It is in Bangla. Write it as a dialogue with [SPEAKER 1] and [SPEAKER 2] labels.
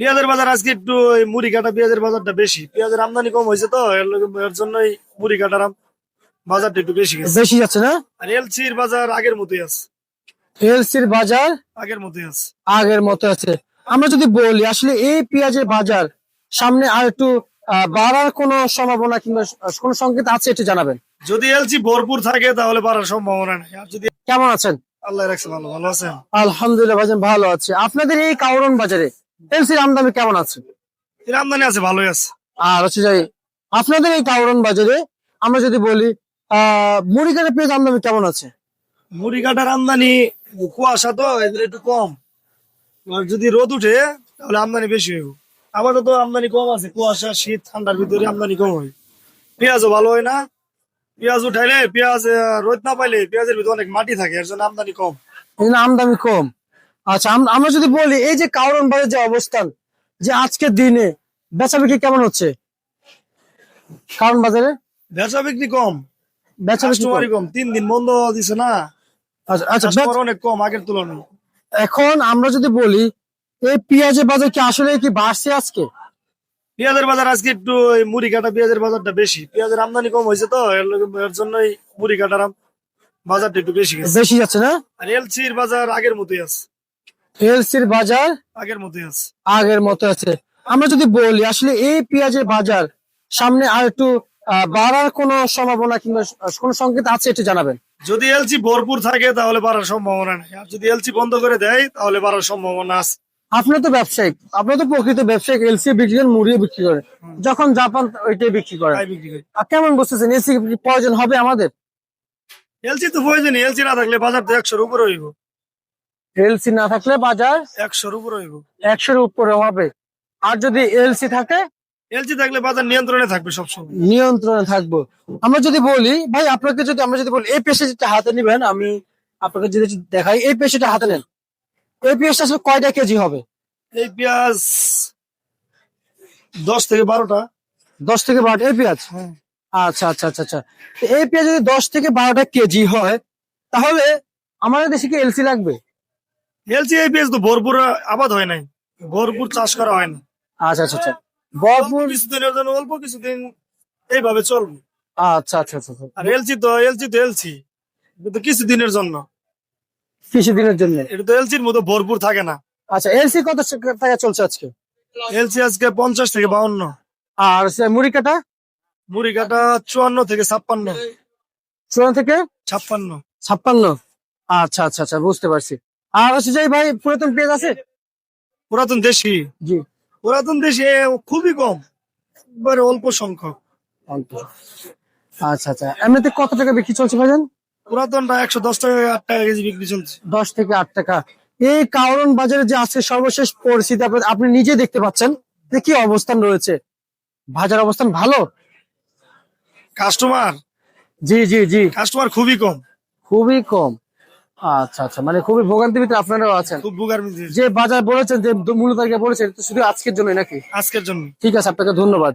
[SPEAKER 1] পেঁয়াজের বাজার আজকে একটু ওই মুড়ি কাটা পেঁয়াজের বাজারটা বেশি, পেঁয়াজের আমদানি কম হয়েছে তো এর জন্যই মুড়ি কাটার বাজারটা একটু বেশি গেছে।
[SPEAKER 2] বেশি যাচ্ছে না?
[SPEAKER 1] আর এলসির বাজার আগের মতোই আছে।
[SPEAKER 2] এলসির বাজার
[SPEAKER 1] আগের মতোই আছে।
[SPEAKER 2] আগের মতো আছে। আমরা যদি বলি আসলে এই পেঁয়াজের বাজার সামনে আর একটু বাড়ার কোনো সম্ভাবনা কিংবা কোনো সংকেত আছে একটু জানাবেন।
[SPEAKER 1] যদি এলসি ভরপুর থাকে তাহলে বাড়ার সম্ভাবনা নেই, আর যদি
[SPEAKER 2] কেমন আছেন?
[SPEAKER 1] আল্লাহ রাখছে ভালো ভালো আছেন।
[SPEAKER 2] আলহামদুলিল্লাহ ভাইজান ভালো আছে। আপনাদের এই কাউরন বাজারে এলসির আমদানি কেমন আছে?
[SPEAKER 1] এর আমদানি আছে, ভালোই আছে।
[SPEAKER 2] আর হচ্ছে যাই আপনাদের এই কাউরন বাজারে আমরা যদি বলি মুড়ি কাটা পেঁয়াজ আমদানি কেমন আছে?
[SPEAKER 1] মুড়ি কাটার আমদানি কুয়াশা তো এদের একটু কম, আর যদি রোদ উঠে তাহলে আমদানি বেশি হইব। আপাতত আমদানি কম আছে, কুয়াশা শীত ঠান্ডার ভিতরে আমদানি কম হয়। পেঁয়াজও ভালো হয় না, পেঁয়াজ উঠাইলে পেঁয়াজ রোদ না পাইলে পেঁয়াজের ভিতরে অনেক মাটি থাকে, এর জন্য আমদানি কম।
[SPEAKER 2] এই জন্য আমদানি কম। আচ্ছা আমরা যদি বলি এই যে কাউরন বাজারের যে অবস্থান, যে আজকের দিনে বেচা বিক্রি কেমন হচ্ছে কাউরন বাজারে?
[SPEAKER 1] বেচা বিক্রি কম,
[SPEAKER 2] বেচা বিক্রি কম।
[SPEAKER 1] কাস্টমারই কম, 3 দিন বন্ধ দিছে না,
[SPEAKER 2] আচ্ছা আচ্ছা
[SPEAKER 1] কাস্টমার অনেক কম আগের তুলনায়।
[SPEAKER 2] এখন আমরা যদি বলি এই পেঁয়াজের বাজার কি আসলে কি বাড়ছে আজকে?
[SPEAKER 1] পেঁয়াজের বাজার আজকে একটু ওই মুড়ি কাটা পেঁয়াজের বাজারটা বেশি, পেঁয়াজের আমদানি কম হয়েছে তো এর জন্যই মুড়ি কাটার বাজারটা একটু বেশি গেছে।
[SPEAKER 2] বেশি যাচ্ছে না?
[SPEAKER 1] আর এলসির বাজার আগের মতোই আছে।
[SPEAKER 2] এলসির বাজার
[SPEAKER 1] আগের মতোই আছে।
[SPEAKER 2] আগের মতো আছে। আমরা যদি বলি আসলে এই পেঁয়াজের বাজার সামনে আর একটু বাড়ার কোনো সম্ভাবনা কিংবা কোনো সংকেত আছে একটু জানাবেন।
[SPEAKER 1] যদি এলসি ভরপুর থাকে তাহলে বাড়ার সম্ভাবনা নেই, আর যদি এলসি বন্ধ করে দেয় তাহলে বাড়ার সম্ভাবনা আছে।
[SPEAKER 2] আপনার তো ব্যবসায়িক, আপনার তো প্রকৃত ব্যবসায়িক, এলসি বিক্রি করেন, মুড়িয়ে বিক্রি করেন, যখন জাপান ওইটাই বিক্রি করেন।
[SPEAKER 1] তাই বিক্রি করি।
[SPEAKER 2] আর কেমন বুঝতেছেন এলসি প্রয়োজন হবে আমাদের?
[SPEAKER 1] এলসি তো প্রয়োজনই, এলসি না থাকলে বাজার তো 100-র উপরে হইব।
[SPEAKER 2] এলসি না থাকলে বাজার
[SPEAKER 1] 100-র উপরে হইব।
[SPEAKER 2] 100-র উপরে হবে। আর যদি এলসি থাকে
[SPEAKER 1] এলসি থাকলে বাজার নিয়ন্ত্রণে থাকবে সবসময়।
[SPEAKER 2] নিয়ন্ত্রণে থাকবো। আমরা যদি বলি ভাই আপনাকে যদি আমরা যদি বলি এই পেশাটা হাতে নিবেন, আমি আপনাকে যদি দেখাই এই পেশাটা হাতে নেন, এই পেশাটা আসলে কয়টা কেজি হবে?
[SPEAKER 1] এই পেঁয়াজ 10 থেকে 12টা।
[SPEAKER 2] 10 থেকে 12টা এই পেঁয়াজ?
[SPEAKER 1] হ্যাঁ।
[SPEAKER 2] আচ্ছা আচ্ছা আচ্ছা আচ্ছা। তো এই পেঁয়াজ যদি 10 থেকে 12টা কেজি হয় তাহলে আমাদের দেশে কি এলসি লাগবে?
[SPEAKER 1] এলসি এই পেঁয়াজ তো ভরপুর আবাদ হয় নাই, ভরপুর চাষ করা হয় না।
[SPEAKER 2] আচ্ছা আচ্ছা আচ্ছা।
[SPEAKER 1] অল্প
[SPEAKER 2] ভরপুর।
[SPEAKER 1] কিছুদিনের জন্য, অল্প কিছুদিন এইভাবে চলবে।
[SPEAKER 2] আচ্ছা আচ্ছা আচ্ছা আচ্ছা।
[SPEAKER 1] আর এলসি কিন্তু কিছুদিনের জন্য,
[SPEAKER 2] কিছুদিনের জন্য।
[SPEAKER 1] এটা তো এলসির মতো ভরপুর থাকে না।
[SPEAKER 2] আচ্ছা এলসি কত টাকা চলছে আজকে?
[SPEAKER 1] এলসি আজকে 50 থেকে 52।
[SPEAKER 2] আর মুড়ি কাটা?
[SPEAKER 1] মুড়ি কাটা 54 থেকে 56।
[SPEAKER 2] 54 থেকে
[SPEAKER 1] 56।
[SPEAKER 2] 56। আচ্ছা আচ্ছা আচ্ছা বুঝতে পারছি। আর হচ্ছে যাই ভাই পুরাতন পেঁয়াজ আছে?
[SPEAKER 1] পুরাতন দেশি,
[SPEAKER 2] জি।
[SPEAKER 1] পুরাতন দেশি খুবই কম, এবারে অল্প সংখ্যক।
[SPEAKER 2] অল্প। আচ্ছা আচ্ছা এমনিতে কত টাকা বিক্রি চলছে ভাইজান?
[SPEAKER 1] পুরাতনটা 110 টাকা 8 টাকা কেজি বিক্রি চলছে।
[SPEAKER 2] 10 থেকে 8 টাকা। এই কারণ বাজারে যে আজকে সর্বশেষ পরিস্থিতি আপনি নিজে দেখতে পাচ্ছেন যে কি অবস্থান রয়েছে, বাজার অবস্থান ভালো?
[SPEAKER 1] কাস্টমার,
[SPEAKER 2] জি জি জি।
[SPEAKER 1] কাস্টমার খুবই কম।
[SPEAKER 2] খুবই কম। আচ্ছা আচ্ছা মানে খুবই ভোগান্তির ভিতরে আপনারাও আছেন।
[SPEAKER 1] খুব ভোগান্তি।
[SPEAKER 2] যে বাজার বলেছেন যে মূল্য তালিকা বলেছেন তো শুধু আজকের জন্য নাকি?
[SPEAKER 1] আজকের জন্য।
[SPEAKER 2] ঠিক আছে আপনাকে ধন্যবাদ।